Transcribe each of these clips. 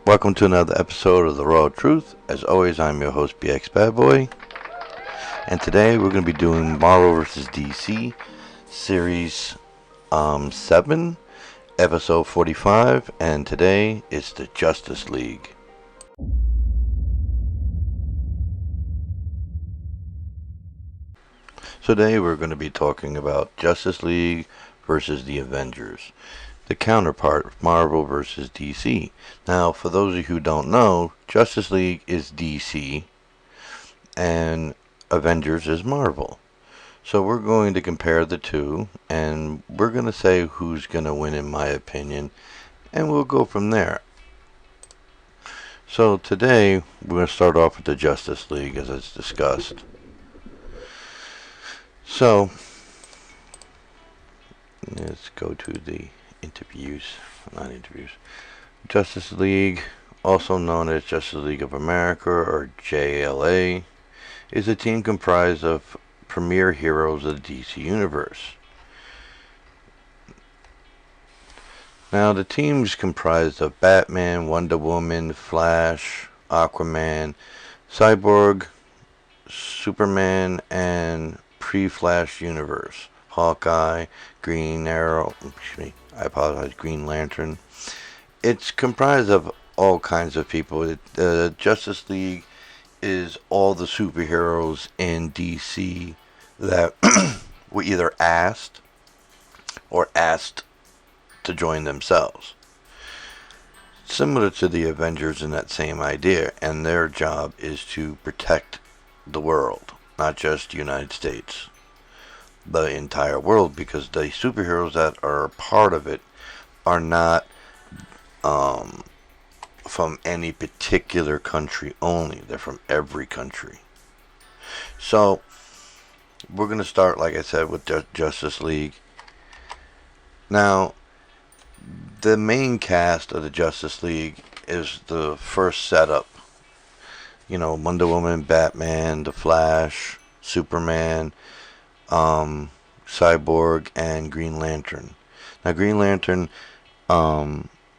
Welcome to another episode of The Raw Truth. As always, I'm your host, BX Bad Boy. And today we're going to be doing Marvel vs. DC Series 7, Episode 45. And today is the Justice League. So today we're going to be talking about Justice League versus the Avengers, the counterpart of Marvel versus DC. Now, for those of you who don't know, Justice League is DC and Avengers is Marvel. So we're going to compare the two, and we're going to say who's going to win in my opinion, and we'll go from there. So today we're going to start off with the Justice League as it's discussed. So let's go to the Justice League, also known as Justice League of America or JLA, is a team comprised of premier heroes of the DC Universe. Now, the team is comprised of Batman, Wonder Woman, Flash, Aquaman, Cyborg, Superman, and pre-Flash universe, Hawkeye, Green Arrow, Green Lantern. It's comprised of all kinds of people. The Justice League is all the superheroes in DC that were either asked or asked to join themselves. Similar to the Avengers in that same idea, and their job is to protect the world, not just the United States, the entire world, because the superheroes that are part of it are not from any particular country only. They're from every country. So we're going to start, like I said, with Justice League. Now, the main cast of the Justice League is the first setup. You know, Wonder Woman, Batman, The Flash, Superman, Cyborg, and Green Lantern. Now, Green Lantern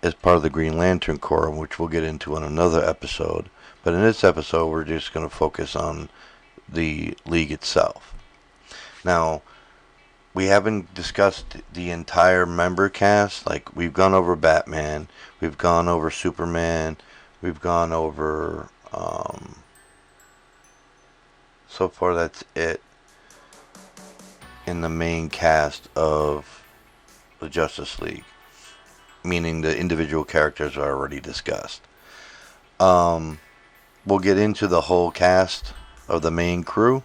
is part of the Green Lantern Corps, which we'll get into in another episode. But in this episode, we're just going to focus on the League itself. Now, we haven't discussed the entire member cast. Like, we've gone over Batman, we've gone over Superman, we've gone over... so far, that's it in the main cast of the Justice League, meaning the individual characters are already discussed. We'll get into the whole cast of the main crew,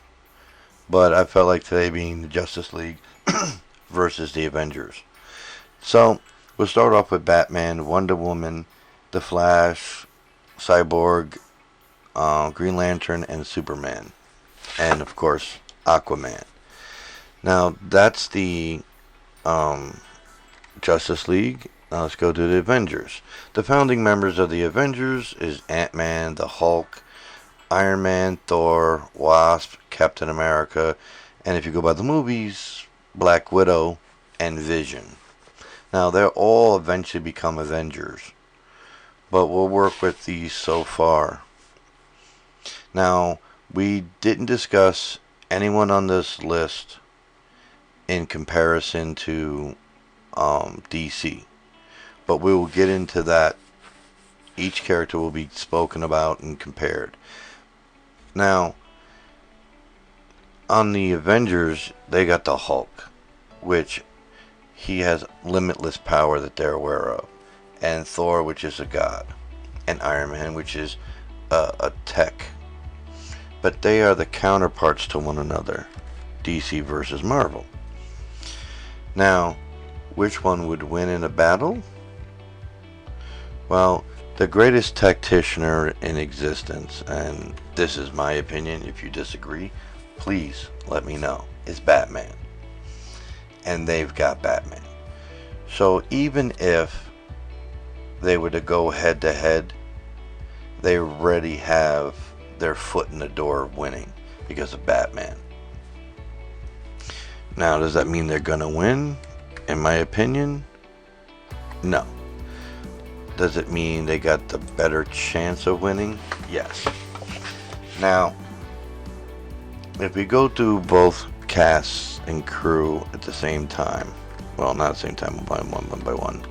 but I felt like today being the Justice League versus the Avengers. So we'll start off with Batman, Wonder Woman, The Flash, Cyborg, Green Lantern, and Superman. And, of course, Aquaman. Now, that's the Justice League. Now, let's go to the Avengers. The founding members of the Avengers is Ant-Man, the Hulk, Iron Man, Thor, Wasp, Captain America, and if you go by the movies, Black Widow, and Vision. Now, they'll all eventually become Avengers, but we'll work with these so far. Now, we didn't discuss anyone on this list in comparison to DC, but we will get into that. Each character will be spoken about and compared. Now, on the Avengers, they got the Hulk, which he has limitless power that they're aware of, and Thor, which is a god, and Iron Man, which is a tech. But they are the counterparts to one another, DC versus Marvel. Now, which one would win in a battle? Well, the greatest tacticianer in existence, and this is my opinion, if you disagree, please let me know, is Batman. And they've got Batman. So even if they were to go head to head, they already have their foot in the door of winning because of Batman. Now, does that mean they're gonna win? In my opinion, no. Does it mean they got the better chance of winning? Yes. Now, if we go through both casts and crew at the same time, well, not at the same time, one by one.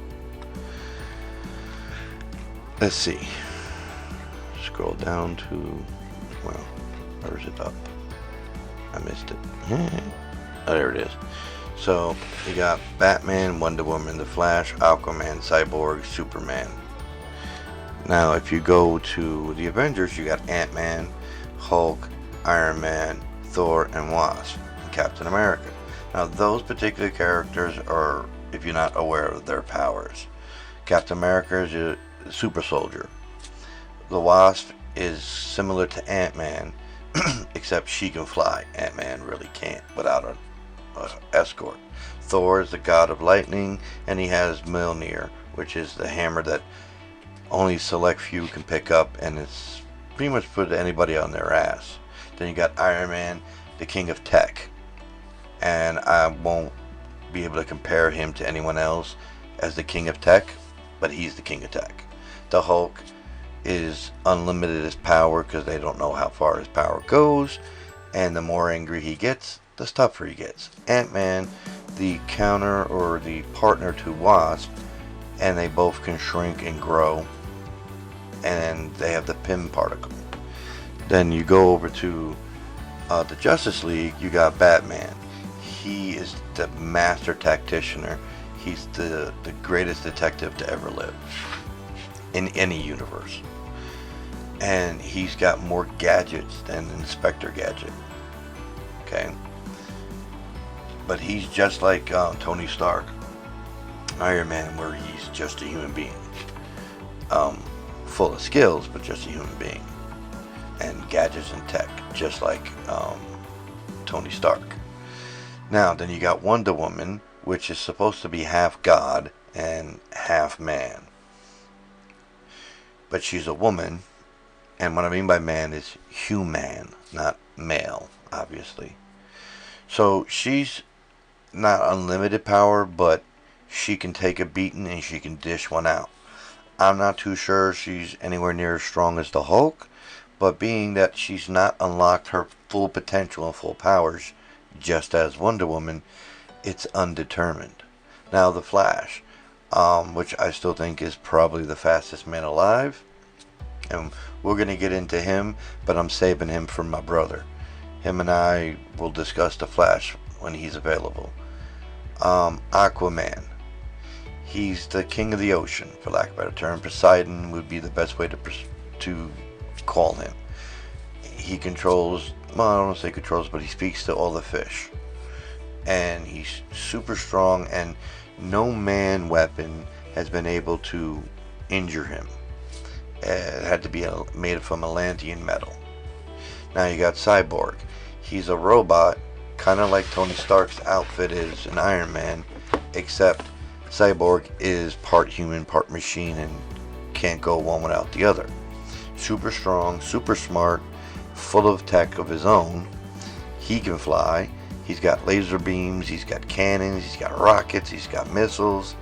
Let's see. Scroll down to, well, where is it up? I missed it. Oh, there it is. So, you got Batman, Wonder Woman, The Flash, Aquaman, Cyborg, Superman. Now, if you go to the Avengers, you got Ant-Man, Hulk, Iron Man, Thor, and Wasp, and Captain America. Now, those particular characters are, if you're not aware of their powers, Captain America is a super soldier. The Wasp is similar to Ant-Man, except she can fly. Ant-Man really can't without an escort. Thor is the god of lightning, and he has Mjolnir, which is the hammer that only select few can pick up, and it's pretty much put anybody on their ass. Then you got Iron Man, the king of tech, and I won't be able to compare him to anyone else as the king of tech, but he's the king of tech. The Hulk is unlimited his power because they don't know how far his power goes, and the more angry he gets, the tougher he gets. Ant-Man, the counter or the partner to Wasp, and they both can shrink and grow, and they have the Pym particle. Then you go over to the Justice League, you got Batman. He is the master tacticianer. He's the greatest detective to ever live in any universe. And he's got more gadgets than Inspector Gadget. Okay? But he's just like Tony Stark, Iron Man, where he's just a human being. Full of skills, but just a human being. And gadgets and tech, just like Tony Stark. Now, then you got Wonder Woman, which is supposed to be half god and half man. But she's a woman, and what I mean by man is human, not male, obviously. So she's not unlimited power, but she can take a beating and she can dish one out. I'm not too sure she's anywhere near as strong as the Hulk, but being that she's not unlocked her full potential and full powers, just as Wonder Woman, it's undetermined. Now the Flash, which I still think is probably the fastest man alive, and we're going to get into him, but I'm saving him for my brother. Him and I will discuss the Flash when he's available. Aquaman, he's the king of the ocean, for lack of a better term. Poseidon would be the best way to call him. He controls, well, I don't want to say controls, but he speaks to all the fish. And he's super strong, and no man weapon has been able to injure him. It had to be made from Atlantean metal. Now you got Cyborg. He's a robot, kind of like Tony Stark's outfit is in Iron Man, except Cyborg is part human, part machine, and can't go one without the other. Super strong, super smart, full of tech of his own. He can fly. He's got laser beams, he's got cannons, he's got rockets, he's got missiles,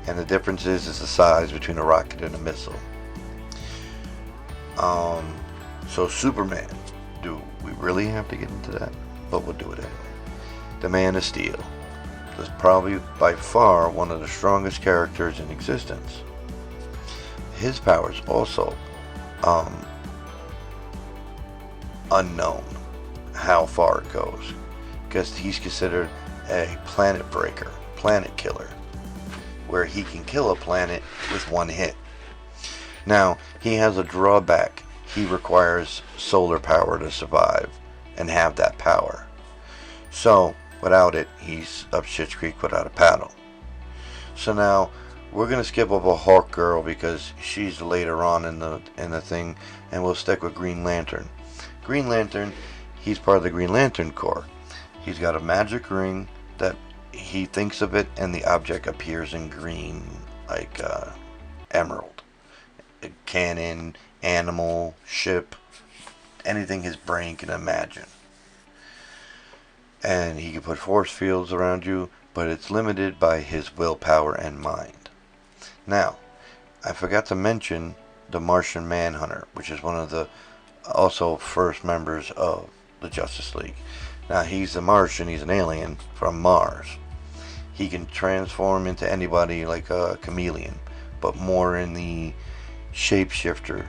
and the difference is the size between a rocket and a missile. So Superman, do we really have to get into that? But we'll do it anyway. The Man of Steel is probably by far one of the strongest characters in existence. His powers also unknown how far it goes, because he's considered a planet breaker, planet killer, where he can kill a planet with one hit. Now, he has a drawback. He requires solar power to survive and have that power. So, without it, he's up shit's creek without a paddle. So now, we're going to skip over Hawk Girl because she's later on in the thing, and we'll stick with Green Lantern. Green Lantern, he's part of the Green Lantern Corps. He's got a magic ring that he thinks of it, and the object appears in green, like emerald. A cannon, animal, ship, anything his brain can imagine. And he can put force fields around you, but it's limited by his willpower and mind. Now, I forgot to mention the Martian Manhunter, which is one of the also first members of the Justice League. Now he's a Martian, he's an alien from Mars. He can transform into anybody like a chameleon, but more in the shapeshifter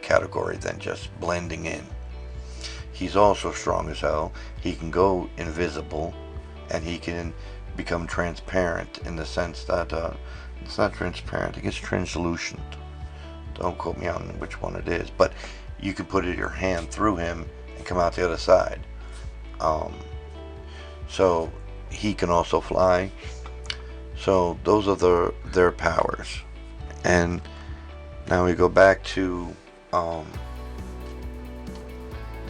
category than just blending in. He's also strong as hell. He can go invisible, and he can become transparent in the sense that it's not transparent, I guess translucent. Don't quote me on which one it is, but you can put your hand through him and come out the other side. So he can also fly. So those are their powers. And now we go back to the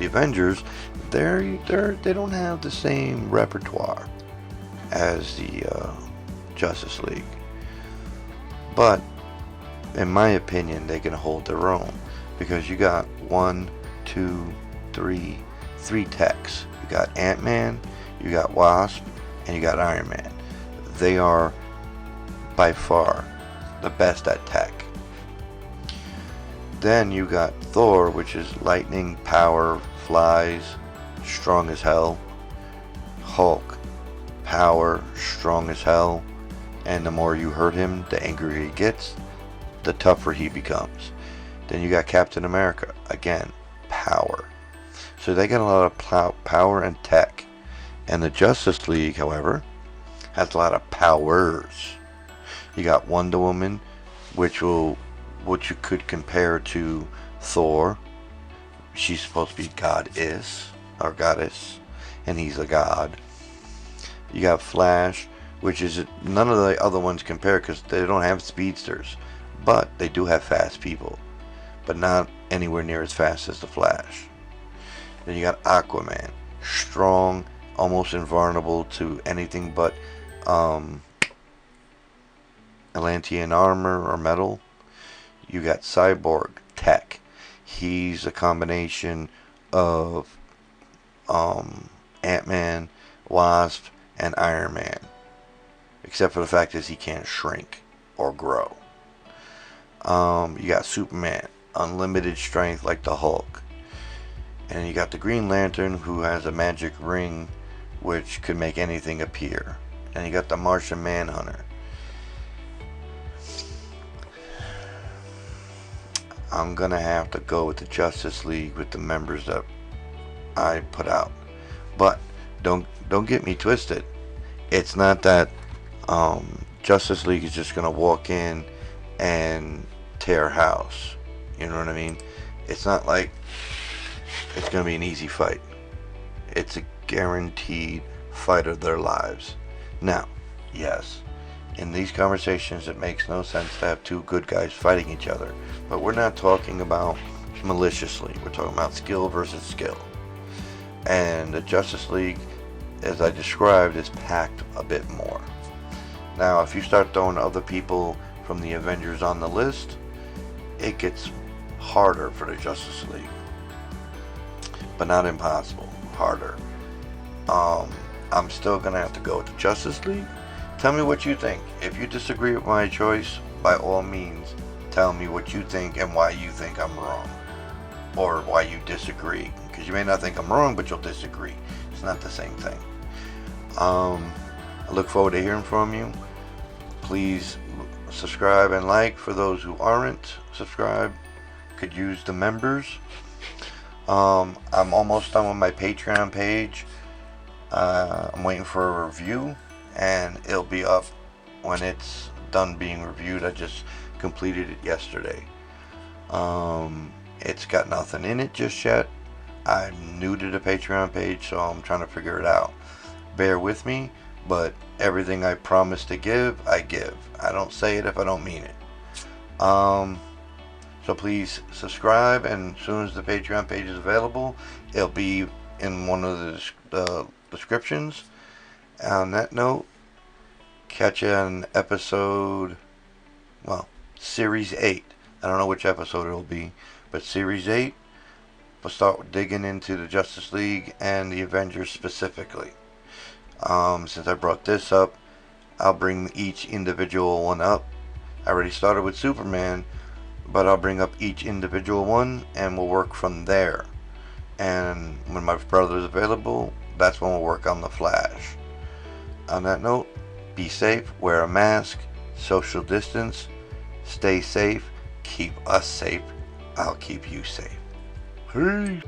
Avengers. They don't have the same repertoire as the Justice League, but in my opinion, they can hold their own because you got three techs. You got Ant-Man, you got Wasp, and you got Iron Man. They are by far the best at tech. Then you got Thor, which is lightning, power, flies, strong as hell. Hulk, power, strong as hell. And the more you hurt him, the angrier he gets, the tougher he becomes. Then you got Captain America, again, power. So they got a lot of power and tech. And the Justice League, however, has a lot of powers. You got Wonder Woman, which you could compare to Thor. She's supposed to be goddess, and he's a god. You got Flash, which is none of the other ones compare because they don't have speedsters, but they do have fast people, but not anywhere near as fast as the Flash. Then you got Aquaman, strong, almost invulnerable to anything but Atlantean armor or metal. You got Cyborg, tech. He's a combination of Ant-Man, Wasp, and Iron Man, except for the fact is he can't shrink or grow. You got Superman, unlimited strength like the Hulk. And you got the Green Lantern, who has a magic ring which could make anything appear. And you got the Martian Manhunter. I'm gonna have to go with the Justice League with the members that I put out. But don't get me twisted. It's not that Justice League is just gonna walk in and tear house. You know what I mean? It's not like it's gonna be an easy fight. It's a guaranteed fight of their lives. Now, yes, in these conversations it makes no sense to have two good guys fighting each other, but we're not talking about maliciously. We're talking about skill versus skill. And the Justice League, as I described, is packed a bit more. Now, if you start throwing other people from the Avengers on the list, it gets harder for the Justice League. But not impossible, harder. I'm still gonna have to go with the Justice League. Tell me what you think. If you disagree with my choice, by all means, tell me what you think and why you think I'm wrong, or why you disagree. Because you may not think I'm wrong, but you'll disagree. It's not the same thing. I look forward to hearing from you. Please subscribe and like for those who aren't subscribed. Could use the members. I'm almost done with my Patreon page. I'm waiting for a review, and it'll be up when it's done being reviewed. I just completed it yesterday. It's got nothing in it just yet. I'm new to the Patreon page, so I'm trying to figure it out. Bear with me, but everything I promise to give, I give. I don't say it if I don't mean it. So please subscribe, and as soon as the Patreon page is available, it'll be in one of the descriptions. On that note, catch you on episode, Series 8. I don't know which episode it'll be, but Series 8, we'll start digging into the Justice League and the Avengers specifically. Since I brought this up, I'll bring each individual one up. I already started with Superman, but I'll bring up each individual one and we'll work from there. And when my brother is available, that's when we'll work on the Flash. On that note, be safe, wear a mask, social distance, stay safe, keep us safe, I'll keep you safe. Peace.